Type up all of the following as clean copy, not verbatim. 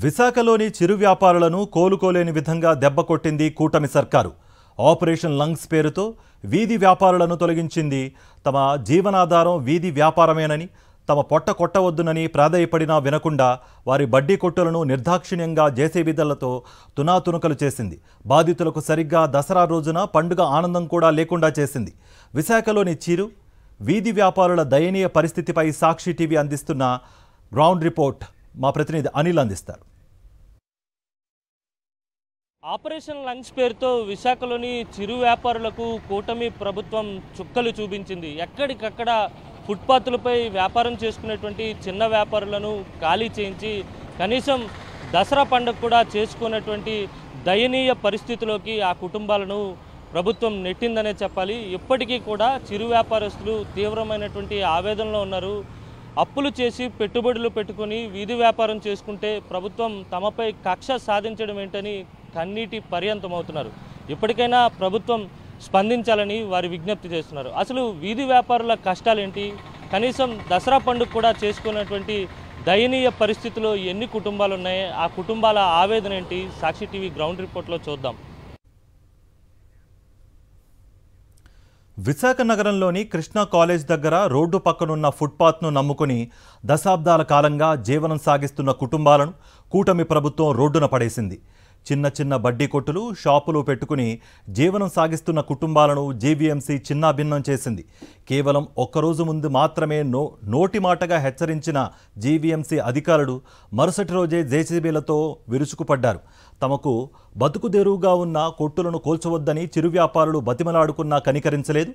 విశాఖలోని చిరు వ్యాపారులను కోలుకోలేని విధంగా దెబ్బకొట్టింది కూటమి సర్కారు. ఆపరేషన్ లంగ్స్ పేరుతో వీధి వ్యాపారులను తొలగించింది. తమ జీవనాధారం వీధి వ్యాపారమేనని, తమ పొట్ట కొట్టవద్దునని ప్రాధేయపడినా వినకుండా వారి బడ్డీ కొట్టులను నిర్దాక్షిణ్యంగా జేసీబీలతో తునాతునకలు చేసింది. బాధితులకు సరిగ్గా దసరా రోజున పండుగ ఆనందం కూడా లేకుండా చేసింది. విశాఖలోని చిరు వీధి వ్యాపారుల దయనీయ పరిస్థితిపై సాక్షి టీవీ అందిస్తున్న గ్రౌండ్ రిపోర్ట్ మా ప్రతినిధి అనిల్ అందిస్తారు. ఆపరేషన్ లంగ్స్ పేరుతో విశాఖలోని చిరు వ్యాపారులకు కూటమి ప్రభుత్వం చుక్కలు చూపించింది. ఎక్కడికక్కడ ఫుట్పాత్లపై వ్యాపారం చేసుకునేటువంటి చిన్న వ్యాపారులను ఖాళీ చేయించి కనీసం దసరా పండుగ కూడా చేసుకునేటువంటి దయనీయ పరిస్థితిలోకి ఆ కుటుంబాలను ప్రభుత్వం నెట్టిందనే చెప్పాలి. ఇప్పటికీ కూడా చిరు వ్యాపారస్తులు తీవ్రమైనటువంటి ఆవేదనలో ఉన్నారు. అప్పులు చేసి పెట్టుబడులు పెట్టుకుని వీధి వ్యాపారం చేసుకుంటే ప్రభుత్వం తమపై కక్ష సాధించడం ఏంటని కన్నీటి పర్యంతమవుతున్నారు. ఇప్పటికైనా ప్రభుత్వం స్పందించాలని వారి విజ్ఞప్తి చేస్తున్నారు. అసలు వీధి వ్యాపారుల కష్టాలేంటి, కనీసం దసరా పండుగ కూడా చేసుకున్నటువంటి దయనీయ పరిస్థితిలో ఎన్ని కుటుంబాలు ఉన్నాయి, ఆ కుటుంబాల ఆవేదన ఏంటి, సాక్షి టీవీ గ్రౌండ్ రిపోర్ట్లో చూద్దాం. విశాఖ నగరంలోని కృష్ణా కాలేజ్ దగ్గర రోడ్డు పక్కనున్న ఫుట్పాత్ను నమ్ముకుని దశాబ్దాల కాలంగా జీవనం సాగిస్తున్న కుటుంబాలను కూటమి ప్రభుత్వం రోడ్డున పడేసింది. చిన్న చిన్న బడ్డీ కొట్టులు, షాపులు పెట్టుకుని జీవనం సాగిస్తున్న కుటుంబాలను జీవీఎంసీ చిన్నాభిన్నం చేసింది. కేవలం ఒక్కరోజు ముందు మాత్రమే నోటి మాటగా హెచ్చరించిన జీవీఎంసీ అధికారులు మరుసటి రోజే జేసీబీలతో విరుచుకుపడ్డారు. తమకు బతుకుదెరువుగా ఉన్న కొట్టులను కూల్చవద్దని చిరు వ్యాపారులు బతిమలాడుకున్నా కనికరించలేదు.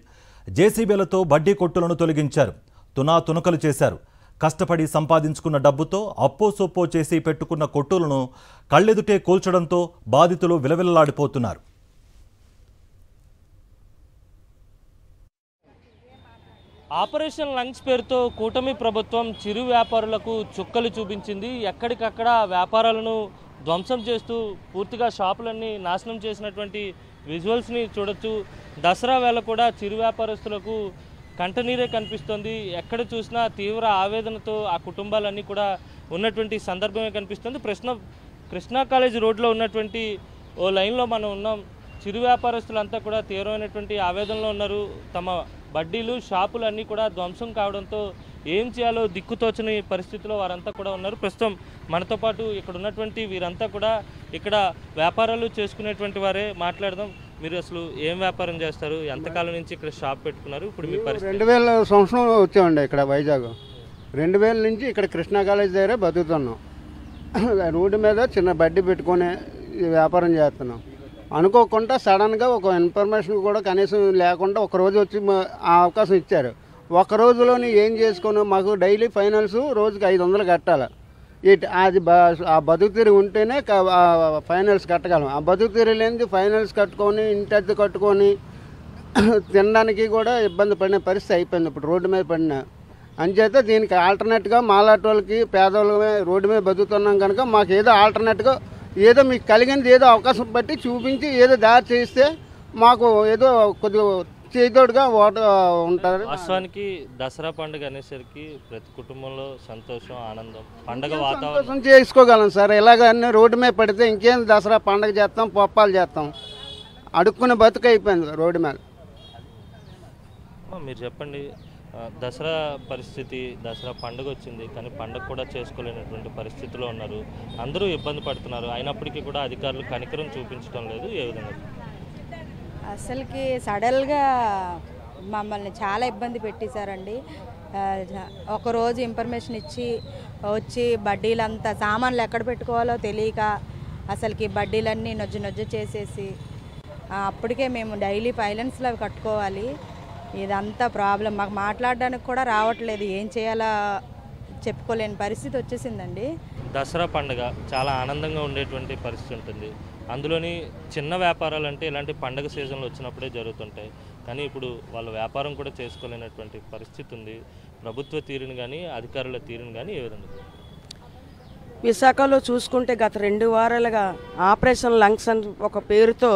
జేసీబీలతో బడ్డీ కొట్టులను తొలగించారు, తునాతునకలు చేశారు. కష్టపడి సంపాదించుకున్న డబ్బుతో అప్పో సొప్పో చేసి పెట్టుకున్న కొట్టులను కళ్ళెదుటే కూల్చడంతో బాధితులు విలవిలలాడిపోతున్నారు. ఆపరేషన్ లంగ్స్ పేరుతో కూటమి ప్రభుత్వం చిరు వ్యాపారులకు చుక్కలు చూపించింది. ఎక్కడికక్కడ వ్యాపారాలను ధ్వంసం చేస్తూ పూర్తిగా షాపులన్నీ నాశనం చేసినటువంటి విజువల్స్ని చూడొచ్చు. దసరా వేళ కూడా చిరు వ్యాపారస్తులకు కంటనీరే కనిపిస్తుంది. ఎక్కడ చూసినా తీవ్ర ఆవేదనతో ఆ కుటుంబాలన్నీ కూడా ఉన్నటువంటి సందర్భమే కనిపిస్తుంది. కృష్ణా కాలేజ్ రోడ్లో ఉన్నటువంటి ఓ లైన్లో మనం ఉన్నాం. చిరు వ్యాపారస్తులంతా కూడా తీవ్రమైనటువంటి ఆవేదనలో ఉన్నారు. తమ బడ్డీలు, షాపులు అన్నీ కూడా ధ్వంసం కావడంతో ఏం చేయాలో దిక్కుతోచని పరిస్థితిలో వారంతా కూడా ఉన్నారు. ప్రస్తుతం మనతో పాటు ఇక్కడ ఉన్నటువంటి వీరంతా కూడా ఇక్కడ వ్యాపారాలు చేసుకునేటువంటి వారే. మాట్లాడదాం. మీరు అసలు ఏం వ్యాపారం చేస్తారు, ఎంతకాలం నుంచి ఇక్కడ షాప్ పెట్టుకున్నారు, ఇప్పుడు మీ పరిస్థితి? 2000 సంవత్సరం వచ్చామండి ఇక్కడ వైజాగ్. 2000 నుంచి ఇక్కడ కృష్ణా కాలేజ్ దగ్గర బతుకుతున్నాం. రోడ్డు మీద చిన్న బడ్డీ పెట్టుకొని వ్యాపారం చేస్తున్నాం. అనుకోకుండా సడన్గా ఒక ఇన్ఫర్మేషన్ కూడా కనీసం లేకుండా ఒకరోజు వచ్చి ఆ అవకాశం ఇచ్చారు. ఒక రోజులోని ఏం చేసుకుని మాకు డైలీ ఫైనాన్స్ రోజుకి 500 కట్టాలి. అది ఆ బతుకు తీరు ఉంటేనే ఫైనాన్స్ కట్టగలం. ఆ బతుకు తీరు లేనిది ఫైనాన్స్ కట్టుకొని ఇంటి అద్దె కట్టుకొని తినడానికి కూడా ఇబ్బంది పడిన పరిస్థితి అయిపోయింది ఇప్పుడు రోడ్డు మీద పడిన. అంచేత దీనికి ఆల్టర్నేట్గా మాలాంటి వాళ్ళకి, పేదవాళ్ళమే రోడ్డు మీద బతుకుతున్నాం కనుక మాకు ఏదో ఆల్టర్నేట్గా ఏదో మీకు కలిగింది ఏదో అవకాశం బట్టి చూపించి ఏదో దారి చేస్తే మాకు ఏదో కొద్దిగా చేదోడుగా ఉంటారు. వాస్తవానికి దసరా పండుగ అనేసరికి ప్రతి కుటుంబంలో సంతోషం, ఆనందం, పండుగ వాతావరణం సంతోషం చేసుకోగలం సార్. ఇలాగన్నీ రోడ్డు మీద పడితే ఇంకేం దసరా పండుగ చేస్తాం, పొప్పాలు చేస్తాం. అడుక్కునే బతుకు అయిపోయింది రోడ్డు మీద. మీరు చెప్పండి, దసరా పరిస్థితి, దసరా పండుగ వచ్చింది కానీ పండుగ కూడా చేసుకోలేనటువంటి పరిస్థితిలో ఉన్నారు. అందరూ ఇబ్బంది పడుతున్నారు. అయినప్పటికీ కూడా అధికారులు కనికరం చూపించడం లేదు. ఏ విధంగా? అసలుకి సడన్గా మమ్మల్ని చాలా ఇబ్బంది పెట్టేశారండి. ఒకరోజు ఇన్ఫర్మేషన్ ఇచ్చి వచ్చి బడ్డీలంతా సామాన్లు ఎక్కడ పెట్టుకోవాలో తెలియక అసలుకి బడ్డీలన్నీ నొజ్జు చేసేసి అప్పటికే మేము డైలీ ఫైనాన్స్లో అవి కట్టుకోవాలి. ఇదంతా ప్రాబ్లం. మాకు మాట్లాడడానికి కూడా రావట్లేదు. ఏం చేయాలో చెప్పుకోలేని పరిస్థితి వచ్చేసిందండి. దసరా పండుగ చాలా ఆనందంగా ఉండేటువంటి పరిస్థితి ఉంటుంది. అందులోని చిన్న వ్యాపారాలు అంటే ఇలాంటి పండుగ సీజన్లు వచ్చినప్పుడే జరుగుతుంటాయి. కానీ ఇప్పుడు వాళ్ళ వ్యాపారం కూడా చేసుకోలేనటువంటి పరిస్థితి ఉంది. ప్రభుత్వ తీరుని కానీ అధికారుల తీరుని కానీ ఏ విధంగా? విశాఖలో చూసుకుంటే గత 2 వారాలుగా ఆపరేషన్ లంగ్స్ అని ఒక పేరుతో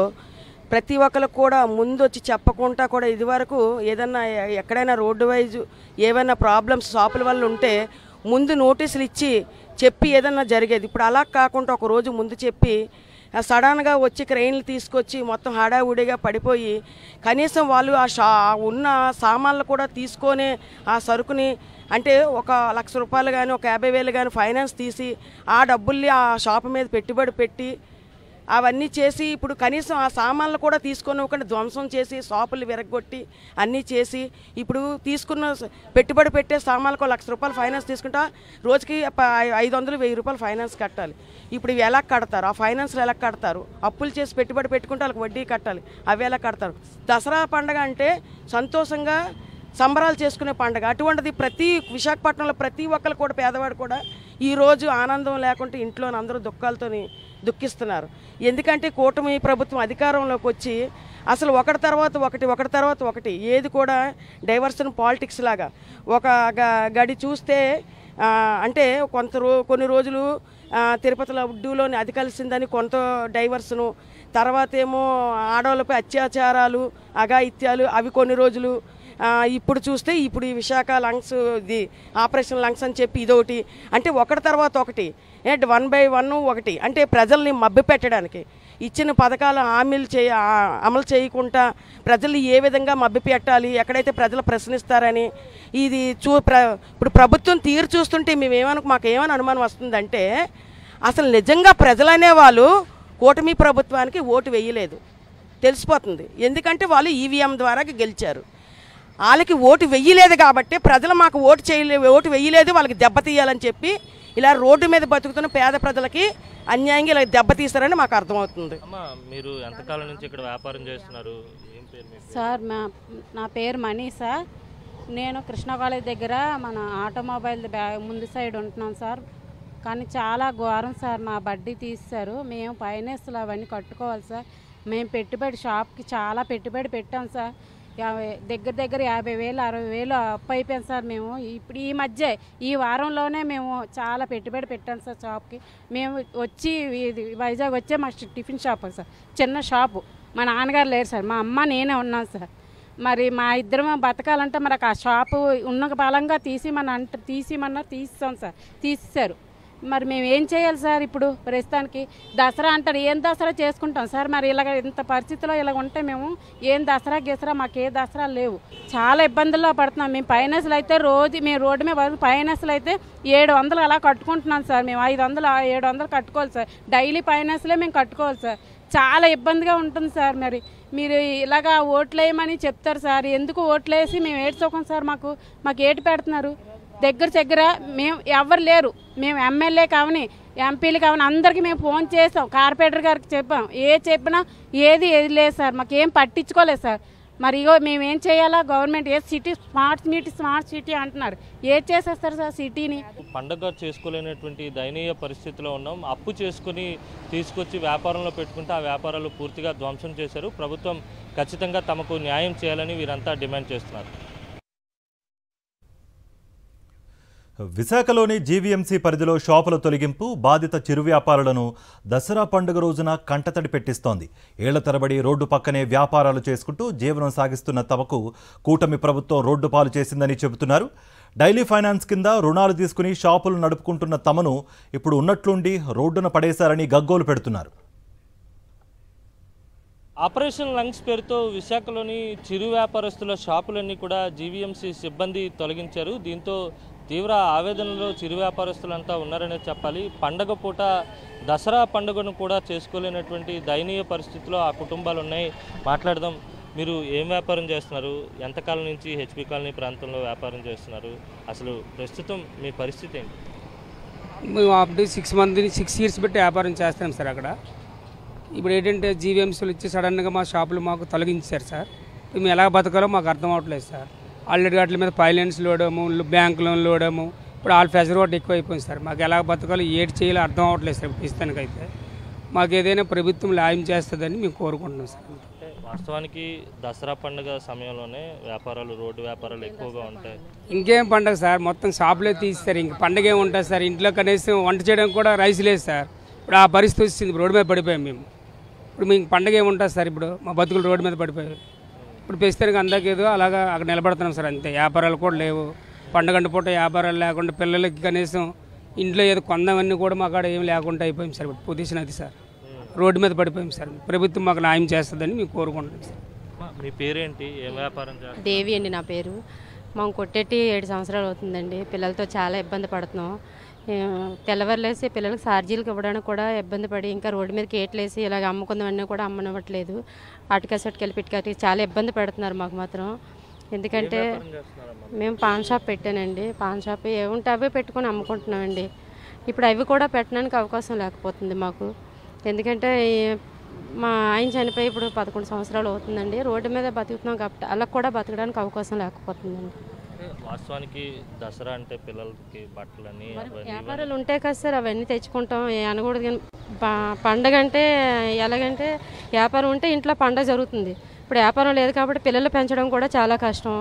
ప్రతి ఒక్కరు కూడా ముందు వచ్చి చెప్పకుండా కూడా ఇదివరకు ఏదన్నా ఎక్కడైనా రోడ్డు వైజ్ ఏమైనా ప్రాబ్లమ్స్ షాపుల వల్ల ఉంటే ముందు నోటీసులు ఇచ్చి చెప్పి ఏదన్నా జరిగేది. ఇప్పుడు అలా కాకుండా ఒక రోజు ముందు చెప్పి సడన్గా వచ్చి క్రెయిన్లు తీసుకొచ్చి మొత్తం హడావుడిగా పడిపోయి కనీసం వాళ్ళు ఉన్న సామాన్లు కూడా తీసుకొని ఆ సరుకుని అంటే ఒక ₹1,00,000 కానీ ఒక 50,000 కానీ ఫైనాన్స్ తీసి ఆ డబ్బుల్ని ఆ షాపు మీద పెట్టుబడి పెట్టి అవన్నీ చేసి ఇప్పుడు కనీసం ఆ సామాన్లు కూడా తీసుకొని ఒకటి ధ్వంసం చేసి షాపులు విరగొట్టి అన్నీ చేసి ఇప్పుడు తీసుకున్న పెట్టుబడి పెట్టే సామాన్లకు ₹1,00,000 ఫైనాన్స్ తీసుకుంటా రోజుకి 500-1000 ఫైనాన్స్ కట్టాలి. ఇప్పుడు ఇవి ఎలా కడతారు? ఆ ఫైనాన్స్లు ఎలా కడతారు? అప్పులు చేసి పెట్టుబడి పెట్టుకుంటే వాళ్ళకి వడ్డీ కట్టాలి. అవి ఎలా కడతారు? దసరా పండుగ అంటే సంతోషంగా సంబరాలు చేసుకునే పండుగ. అటువంటిది ప్రతి విశాఖపట్నంలో ప్రతి ఒక్కరు కూడా పేదవాడు కూడా ఈరోజు ఆనందం లేకుంటే ఇంట్లోని అందరూ దుఃఖిస్తున్నారు. ఎందుకంటే కూటమి ప్రభుత్వం అధికారంలోకి వచ్చి అసలు ఒకటి తర్వాత ఒకటి ఏది కూడా డైవర్షన్ పాలిటిక్స్ లాగా ఒక గడి చూస్తే అంటే కొన్ని రోజులు తిరుపతిలో ఉడ్డూలోని అది కలిసిందని కొంత డైవర్షను, తర్వాత ఏమో ఆడవాళ్ళపై అత్యాచారాలు అఘాయిత్యాలు అవి కొన్ని రోజులు, ఇప్పుడు చూస్తే ఇప్పుడు ఈ విశాఖ లంగ్స్ ఇది ఆపరేషన్ లంగ్స్ అని చెప్పి ఇదొకటి అంటే ఒకటి తర్వాత ఒకటి 1 by 1 ఒకటి అంటే ప్రజల్ని మభ్య పెట్టడానికి ఇచ్చిన పథకాలు హామీలు అమలు చేయకుండా ప్రజల్ని ఏ విధంగా మభ్య పెట్టాలి, ఎక్కడైతే ప్రజలు ప్రశ్నిస్తారని ఇది ఇప్పుడు ప్రభుత్వం తీరు చూస్తుంటే మాకేమని అనుమానం వస్తుందంటే అసలు నిజంగా ప్రజలనే వాళ్ళు కూటమి ప్రభుత్వానికి ఓటు వేయలేదు తెలిసిపోతుంది. ఎందుకంటే వాళ్ళు ఈవీఎం ద్వారా గెలిచారు. వాళ్ళకి ఓటు వెయ్యలేదు కాబట్టి ప్రజలు మాకు ఓటు వెయ్యలేదు వాళ్ళకి దెబ్బతీయాలని చెప్పి ఇలా రోడ్డు మీద బతుకుతున్న పేద ప్రజలకి అన్యాయంగా ఇలా దెబ్బతీస్తారని మాకు అర్థమవుతుంది. మీరు ఎంతకాలం నుంచి ఇక్కడ వ్యాపారం చేస్తున్నారు? ఏం పేరు సార్? నా పేరు మనీ సార్. నేను కృష్ణా కాలేజ్ దగ్గర మన ఆటోమొబైల్ ముందు సైడ్ ఉంటున్నాం సార్. కానీ చాలా ఘోరం సార్. మా బడ్డీ తీస్తారు, మేము ఫైనాన్స్లు అవన్నీ కట్టుకోవాలి సార్. మేము షాప్కి చాలా పెట్టుబడి పెట్టాం సార్. దగ్గర 50,000 60,000 అప్పు అయిపోయాం సార్. మేము ఇప్పుడు ఈ వారంలోనే మేము చాలా పెట్టుబడి పెట్టాం సార్ షాప్కి. మేము వచ్చి వైజాగ్ వచ్చే మా టిఫిన్ షాప్ సార్, చిన్న షాపు. మా నాన్నగారు లేరు సార్, మా అమ్మ నేనే ఉన్నాను సార్. మరి మా ఇద్దరం బతకాలంటే మరి ఆ షాపు ఉన్న బలంగా తీసిమన్నా తీస్తాం సార్. తీసేశారు. మరి మేము ఏం చేయాలి సార్? ఇప్పుడు ప్రస్తుతానికి దసరా అంటారు, ఏం దసరా చేసుకుంటాం సార్? మరి ఇంత పరిస్థితిలో ఇలా ఉంటే మేము ఏం దసరా మాకు ఏ దసరా లేవు. చాలా ఇబ్బందుల్లో పడుతున్నాం. మేము ఫైనాన్స్లు అయితే మేము రోడ్డు మీద ఫైనాన్స్లు అయితే 700 అలా కట్టుకుంటున్నాం సార్. మేము 500-700 కట్టుకోవాలి సార్. డైలీ ఫైనాన్స్లే మేము కట్టుకోవాలి సార్. చాలా ఇబ్బందిగా ఉంటుంది సార్. మరి మీరు ఇలాగా ఓట్లేయమని చెప్తారు సార్. ఎందుకు ఓట్లేసి మేము ఏడ్చుకోం సార్? మాకు ఏటి పెడుతున్నారు. దగ్గర మేము ఎవరు లేరు. మేము ఎమ్మెల్యే కావని ఎంపీలు కావని అందరికీ మేము ఫోన్ చేసాం, కార్పొరేటర్ గారికి చెప్పాం. చెప్పినా ఏది లేదు సార్. మాకేం పట్టించుకోలేదు సార్. మరి మేము ఏం చేయాలా? గవర్నమెంట్ స్మార్ట్ సిటీ అంటున్నారు, ఏది చేసేస్తారు సార్ సిటీని? పండగ చేసుకోలేనటువంటి దయనీయ పరిస్థితిలో ఉన్నాం. అప్పు చేసుకుని తీసుకొచ్చి వ్యాపారంలో పెట్టుకుంటే ఆ వ్యాపారాలు పూర్తిగా ధ్వంసం చేశారు. ప్రభుత్వం ఖచ్చితంగా తమకు న్యాయం చేయాలని వీరంతా డిమాండ్ చేస్తున్నారు. విశాఖలోని జీవీఎంసీ పరిధిలో షాపుల తొలగింపు బాధిత చిరు వ్యాపారులను దసరా పండుగ రోజున కంటతడి పెట్టిస్తోంది. ఏళ్ల తరబడి రోడ్డు పక్కనే వ్యాపారాలు చేసుకుంటూ జీవనం సాగిస్తున్న తమకు కూటమి ప్రభుత్వం రోడ్డు పాలు చేసిందని చెబుతున్నారు. డైలీ ఫైనాన్స్ కింద రుణాలు తీసుకుని షాపులు నడుపుకుంటున్న తమను ఇప్పుడు ఉన్నట్లుండి రోడ్డున పడేశారని గగ్గోలు పెడుతున్నారు. ఆపరేషన్ లంగ్స్ పేరుతో విశాఖలోని చిరు వ్యాపారస్తుల షాపులన్నీ కూడా జీవీఎంసీ సిబ్బంది తొలగించారు. దీంతో తీవ్ర ఆవేదనలో చిరు వ్యాపారస్తులంతా ఉన్నారనే చెప్పాలి. పండగ పూట దసరా పండుగను కూడా చేసుకోలేనటువంటి దయనీయ పరిస్థితిలో ఆ కుటుంబాలు ఉన్నాయి. మాట్లాడదాం. మీరు ఏం వ్యాపారం చేస్తున్నారు? ఎంతకాలం నుంచి హెచ్పి కాలనీ ప్రాంతంలో వ్యాపారం చేస్తున్నారు? అసలు ప్రస్తుతం మీ పరిస్థితి ఏంటి? మేము అప్పుడు 6 years బట్టి వ్యాపారం చేస్తాం సార్. అక్కడ ఇప్పుడు ఏంటంటే జీవీఎంసీలు ఇచ్చి సడన్గా మా షాపులు మాకు తొలగించారు సార్. మేము ఎలా బతకాలో మాకు అర్థం అవ్వట్లేదు సార్. ఆల్రెడీ వాటి మీద ఫైనాన్స్ లోడము, బ్యాంక్ లోన్లు లోడము, ఇప్పుడు ఆల్ ప్రెషర్ కూడా ఎక్కువ అయిపోయింది సార్. మాకు ఎలా బతకాలో ఏటి చేయాలో అర్థం అవ్వట్లేదు సార్. ప్రస్తుతానికైతే మాకు ఏదైనా ప్రభుత్వం న్యాయం చేస్తుందని మేము కోరుకుంటున్నాం సార్. వాస్తవానికి దసరా పండుగ సమయంలోనే వ్యాపారాలు, రోడ్డు వ్యాపారాలు ఎక్కువగా ఉంటాయి. ఇంకేం పండుగ సార్? మొత్తం షాపులే తీస్తారు. ఇంక పండుగ ఏముంటుంది సార్? ఇంట్లో కనీసం వంట చేయడానికి కూడా రైస్ లేదు సార్. ఇప్పుడు ఆ పరిస్థితి వచ్చింది. రోడ్డు మీద పడిపోయాం మేము. ఇప్పుడు మీకు పండుగ ఏముంటుంది సార్? ఇప్పుడు మా బతుకులు రోడ్డు మీద పడిపోయాయి. ఇప్పుడు ప్రస్తుతానికి అందరికేదో అలాగా అక్కడ నిలబడుతున్నాం సార్. అంతే. వ్యాపారాలు కూడా లేవు. పండుగ పూట వ్యాపారాలు లేకుండా పిల్లలకి కనీసం ఇంట్లో ఏదో కొందామన్నీ కూడా మా కాడ ఏం లేకుండా అయిపోయింది సార్. ఇప్పుడు పొజిషన్ అది సార్, రోడ్డు మీద పడిపోయింది సార్. ప్రభుత్వం మాకు న్యాయం చేస్తుందని మేము కోరుకుంటున్నాం సార్. మీ పేరేంటి, ఏం వ్యాపారం చేస్తారు? దేవి అండి నా పేరు. మేము కొట్టేటి 7 సంవత్సరాలు అవుతుందండి. పిల్లలతో చాలా ఇబ్బంది పడుతున్నాం. తెల్లవారులేసి పిల్లలకు ఛార్జీలకు ఇవ్వడానికి కూడా ఇబ్బంది పడి, ఇంకా రోడ్డు మీద కేట్లేసి ఇలాగ అమ్ముకుందామన్నీ కూడా అమ్మనివ్వట్లేదు. అటుకసట్టుకెళ్ళి పిట్టుకట్టి చాలా ఇబ్బంది పెడుతున్నారు మాకు మాత్రం. ఎందుకంటే మేము పాన్ షాప్ పెట్టానండి. పాన్ షాప్ ఏముంటే అవే పెట్టుకొని అమ్ముకుంటున్నామండి. ఇప్పుడు అవి కూడా పెట్టడానికి అవకాశం లేకపోతుంది మాకు. ఎందుకంటే మా ఆయన చనిపోయి ఇప్పుడు 11 సంవత్సరాలు అవుతుందండి. రోడ్డు మీద బతుకుతున్నాం కాబట్టి అలా కూడా బతకడానికి అవకాశం లేకపోతుందండి. వాస్తవానికి దసరా అంటే పిల్లలకి బట్టలని వ్యాపారాలు ఉంటాయి కదా సార్, అవన్నీ తెచ్చుకుంటాం. అనకూడదు కానీ పండగ అంటే ఎలాగంటే వ్యాపారం ఉంటే ఇంట్లో పండగ జరుగుతుంది. ఇప్పుడు వ్యాపారం లేదు కాబట్టి పిల్లలు పెంచడం కూడా చాలా కష్టం.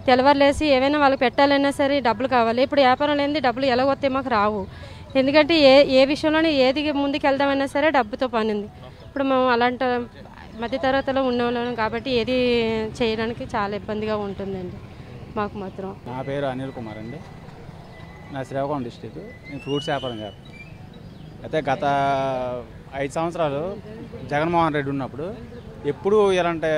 తెల్లవారులేసి ఏమైనా వాళ్ళకి పెట్టాలన్నా సరే డబ్బులు కావాలి. ఇప్పుడు వ్యాపారం లేనిది డబ్బులు ఎలా వస్తాయి మాకు రావు. ఎందుకంటే ఏ విషయంలోనే ఏది ముందుకు వెళ్దామన్నా సరే డబ్బుతో పని ఉంది. ఇప్పుడు మేము అలాంటి మధ్యతరగతిలో ఉన్నవాళ్ళం కాబట్టి ఏది చేయడానికి చాలా ఇబ్బందిగా ఉంటుందండి మాకు మాత్రం. నా పేరు అనిల్ కుమార్ అండి. నా శ్రీకాకుళం డిస్టిక్. నేను ఫ్రూట్స్ వ్యాపారం చేస్తాను. అయితే గత 5 సంవత్సరాలు జగన్మోహన్ రెడ్డి ఉన్నప్పుడు ఎప్పుడూ ఇలాంటి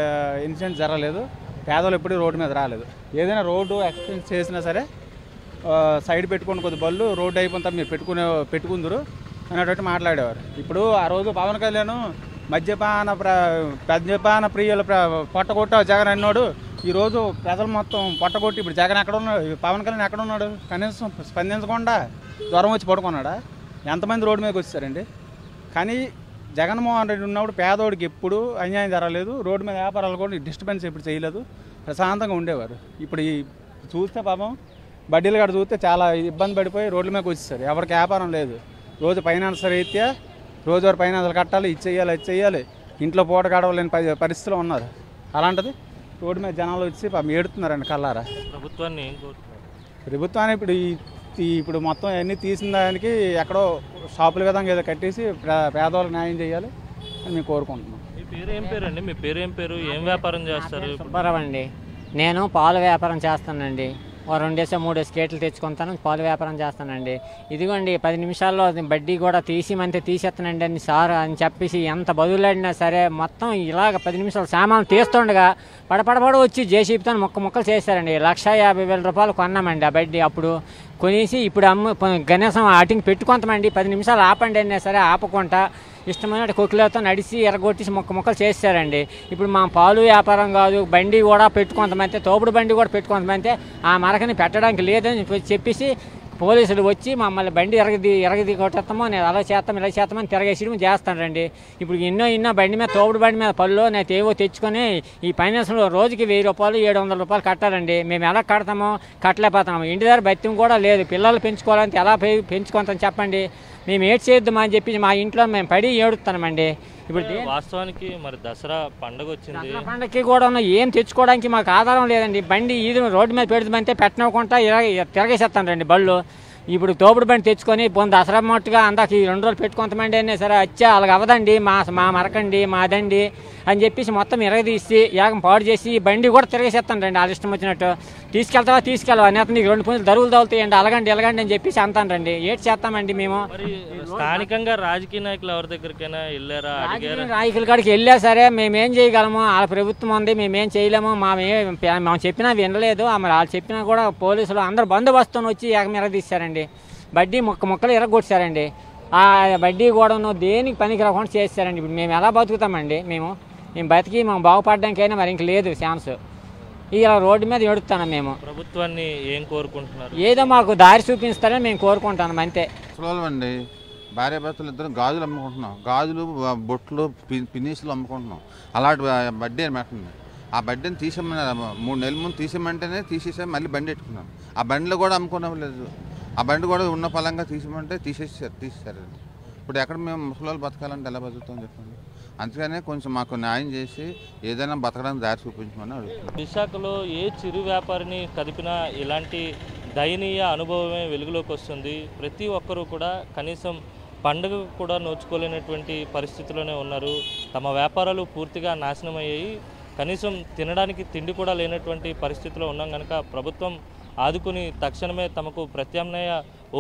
ఇన్సిడెంట్ జరగలేదు. పేదలు ఎప్పుడూ రోడ్డు మీద రాలేదు. ఏదైనా రోడ్డు ఎక్స్టెన్స్ చేసినా సరే సైడ్ పెట్టుకుని కొద్ది బళ్ళు రోడ్డు అయిపోయిన మీరు పెట్టుకుందరు అనేటట్టు మాట్లాడేవారు. ఇప్పుడు ఆ రోజు పవన్ కళ్యాణ్ మద్యపాన ప్రియుల పొట్టగొట్ట జగన్ అన్నాడు. ఈరోజు ప్రజలు మొత్తం పొట్టగొట్టి ఇప్పుడు జగన్ ఎక్కడ ఉన్నాడు, పవన్ కళ్యాణ్ ఎక్కడ ఉన్నాడు? కనీసం స్పందించకుండా జ్వరం వచ్చి పడుకున్నాడా? ఎంతమంది రోడ్డు మీదకి వచ్చారండి? కానీ జగన్మోహన్ రెడ్డి ఉన్నప్పుడు పేదోడికి ఎప్పుడు అన్యాయం జరగలేదు. రోడ్డు మీద వ్యాపారాలు కూడా డిస్టర్బెన్స్ ఎప్పుడు చేయలేదు. ప్రశాంతంగా ఉండేవారు. ఇప్పుడు చూస్తే పాపం బడ్డీలు కాడ చూస్తే చాలా ఇబ్బంది పడిపోయి రోడ్ల మీదకి వచ్చేసారు. ఎవరికి వ్యాపారం లేదు. రోజు ఫైనాన్స్ రీత్యా రోజువారి ఫైనాన్స్లు కట్టాలి, ఇది చెయ్యాలి. ఇంట్లో పూట గడవలేని పరిస్థితిలో ఉన్నారు. అలాంటిది రోడ్డు మీద జనాలు వచ్చి పాపం ఏడుతున్నారండి కల్లారా. ప్రభుత్వాన్ని ఏం కోరుతున్నారు? ప్రభుత్వాన్ని ఇప్పుడు మొత్తం అన్నీ తీసిన దానికి ఎక్కడో షాపుల విధంగా ఏదో కట్టేసి పేదవాళ్ళకి న్యాయం చేయాలి అని మేము కోరుకుంటున్నాం. మీ పేరు ఏం పేరు అండి? మీ పేరు ఏం పేరు? ఏం వ్యాపారం చేస్తారు? సుబ్బారావు అండి. నేను పాల వ్యాపారం చేస్తానండి. 2-3 స్కేట్లు తెచ్చుకుంటాను, పాలు వ్యాపారం చేస్తానండి. ఇదిగోండి 10 నిమిషాల్లో బడ్డీ కూడా తీసిమంటే తీసేస్తానండి అని సార్ అని చెప్పేసి ఎంత బదులాడినా సరే మొత్తం ఇలాగ 10 నిమిషాలు సామాన్లు తీస్తుండగా పడపడపడ వచ్చి జేసీబీతో ముక్కలు చేశారండి. 1,50,000 రూపాయలు కొన్నామండి ఆ బడ్డీ. అప్పుడు కొనేసి ఇప్పుడు గణేశం ఆటింగ్ పెట్టుకుంటామండి. 10 నిమిషాలు ఆపండి అయినా సరే ఆపకుండా ఇష్టమైన కొక్కులతో నడిచి ఎరగొట్టేసి ముక్కలు చేస్తారండి. ఇప్పుడు మా పాలు వ్యాపారం కాదు, బండి కూడా పెట్టుకుంటామంటే, తోపుడు బండి కూడా పెట్టుకుంటామంటే ఆ మరకని పెట్టడానికి లేదని చెప్పేసి పోలీసులు వచ్చి మమ్మల్ని బండి ఎరగది కొట్టేస్తామో నేను అలా చేస్తాం ఇలా చేస్తామని తిరగేసి చేస్తానండి. ఇప్పుడు ఎన్నో బండి మీద తోపుడు బండి మీద పళ్ళు నేను ఏవో తెచ్చుకొని ఈ ఫైనాన్స్లో రోజుకి 1,000 రూపాయలు 700 రూపాయలు కట్టాలండి. మేము ఎలా కడతామో కట్టలేకపోతున్నాము. ఇంటి దగ్గర బత్యం కూడా లేదు. పిల్లలు పెంచుకోవాలంటే ఎలా పెంచుకుంటాం చెప్పండి? మేము ఏడ్ చేద్దామా అని చెప్పి మా ఇంట్లో మేము పడి ఏడుస్తామండి. ఇప్పుడు వాస్తవానికి మరి దసరా పండుగ వచ్చింది. దసరా పండుగకి కూడా ఏం తెచ్చుకోవడానికి మాకు ఆధారం లేదండి. బండి ఈది రోడ్డు మీద పెడుతుందంటే పెట్టనకుండా తిరగేసేస్తానండి బళ్ళు. ఇప్పుడు తోపుడు బండి తెచ్చుకొని దసరా మట్టుగా అందాక 2 రోజులు పెట్టుకుంటామండి అయినా సరే వచ్చా అలాగ అవ్వదండి, మా మరకండి మాదండి అని చెప్పేసి మొత్తం ఇరగదీసి యాగం పాడు చేసి బండి కూడా తిరగేసేస్తానండి. వాళ్ళ ఇష్టం వచ్చినట్టు తీసుకెళ్తావా నేత నీకు 2 పుంజులు దరువులు తగులుతాయండి అలాగండి అని చెప్పేసి అంటానండి. ఏటి చేస్తామండి మేము? స్థానికంగా రాజకీయ నాయకులు ఎవరి దగ్గరికైనా వెళ్ళారా? నాయకుల కాడికి వెళ్ళా సరే మేమేం చేయగలము? వాళ్ళ ప్రభుత్వం ఉంది, మేమేం చేయలేము. మేము చెప్పినా వినలేదు. వాళ్ళు చెప్పినా కూడా పోలీసులు అందరూ బందోబస్తుని వచ్చి ఏకం ఎరగదీశారండి. బడ్డీ ముక్కలు ఎరగొట్టారండి. ఆ బడ్డీ కూడా దేనికి పనికి రాకుండా చేస్తారండి. ఇప్పుడు మేము ఎలా బతుకుతామండి? మేము బతికి మేము బాగుపడడానికైనా మరి ఇంక లేదు ఛాన్స్. ఇలా రోడ్డు మీద ఏడుస్తాను. మేము ప్రభుత్వాన్ని ఏం కోరుకుంటున్నారు? ఏదో మాకు దారి చూపిస్తారని మేము కోరుకుంటాం అంతే. అండి భార్యాభర్తలు ఇద్దరు గాజులు అమ్ముకుంటున్నాం. గాజులు, బొట్లు, పినీసులు అమ్ముకుంటున్నాం. అలాంటి బడ్డీ అని పెట్టండి. ఆ బడ్డీని తీసేమని 3 నెలల ముందు తీసేమంటేనే తీసేసాం. మళ్ళీ బండి పెట్టుకున్నాం. ఆ బండిలో కూడా అమ్ముకున్నాం లేదు. ఆ బండి కూడా ఉన్న ఫలంగా తీసేమంటే తీసేసారు. ఇప్పుడు ఎక్కడ మేము ముసలి బతకాలంటే ఎలా బతుకుతాం చెప్పండి? అందుకనే కొంచెం మాకు న్యాయం చేసి ఏదైనా బతకడానికి దారి చూపించమని అడుగుతున్నాం. విశాఖలో ఏ చిరు వ్యాపారిని కదిపినా ఇలాంటి దయనీయ అనుభవమే వెలుగులోకి వస్తుంది. ప్రతి ఒక్కరూ కూడా కనీసం పండుగ కూడా నోచుకోలేనటువంటి పరిస్థితిలోనే ఉన్నారు. తమ వ్యాపారాలు పూర్తిగా నాశనం అయ్యాయి. కనీసం తినడానికి తిండి కూడా లేనటువంటి పరిస్థితిలో ఉన్నాం కనుక ప్రభుత్వం ఆదుకుని తక్షణమే తమకు ప్రత్యామ్నాయ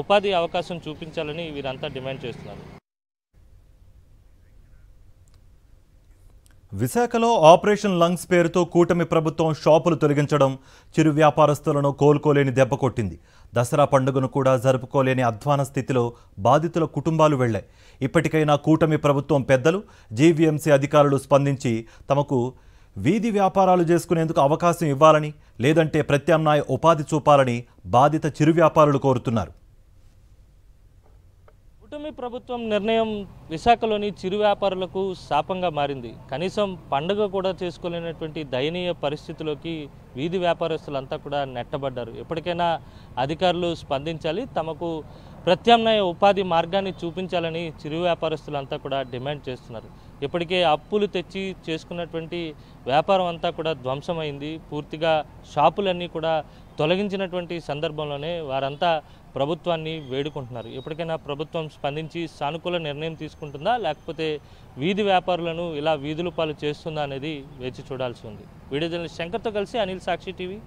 ఉపాధి అవకాశం చూపించాలని వీరంతా డిమాండ్ చేస్తున్నారు. విశాఖలో ఆపరేషన్ లంగ్స్ పేరుతో కూటమి ప్రభుత్వం షాపులు తొలగించడం చిరు వ్యాపారస్తులను కోలుకోలేని దెబ్బ కొట్టింది. దసరా పండుగను కూడా జరుపుకోలేని అధ్వాన స్థితిలో బాధితుల కుటుంబాలు వెళ్లాయి. ఇప్పటికైనా కూటమి ప్రభుత్వం పెద్దలు, జీవీఎంసీ అధికారులు స్పందించి తమకు వీధి వ్యాపారాలు చేసుకునేందుకు అవకాశం ఇవ్వాలని, లేదంటే ప్రత్యామ్నాయ ఉపాధి చూపాలని బాధిత చిరు వ్యాపారులు కోరుతున్నారు. కూటమి ప్రభుత్వం నిర్ణయం విశాఖలోని చిరు వ్యాపారులకు శాపంగా మారింది. కనీసం పండుగ కూడా చేసుకోలేనటువంటి దయనీయ పరిస్థితిలోకి వీధి వ్యాపారస్తులంతా కూడా నెట్టబడ్డారు. ఎప్పటికైనా అధికారులు స్పందించాలి, తమకు ప్రత్యామ్నాయ ఉపాధి మార్గాన్ని చూపించాలని చిరు వ్యాపారస్తులంతా కూడా డిమాండ్ చేస్తున్నారు. ఇప్పటికే అప్పులు తెచ్చి చేసుకున్నటువంటి వ్యాపారం అంతా కూడా ధ్వంసమైంది. పూర్తిగా షాపులన్నీ కూడా తొలగించినటువంటి సందర్భంలోనే వారంతా ప్రభుత్వాన్ని వేడుకుంటున్నారు. ఎప్పటికైనా ప్రభుత్వం స్పందించి సానుకూల నిర్ణయం తీసుకుంటుందా, లేకపోతే వీధి వ్యాపారులను ఇలా వీధుల పాలు చేస్తుందా అనేది వేచి చూడాల్సి ఉంది. వీడియో జర్నలిస్ట్ శంకర్తో కలిసి అనిల్, సాక్షి టీవీ.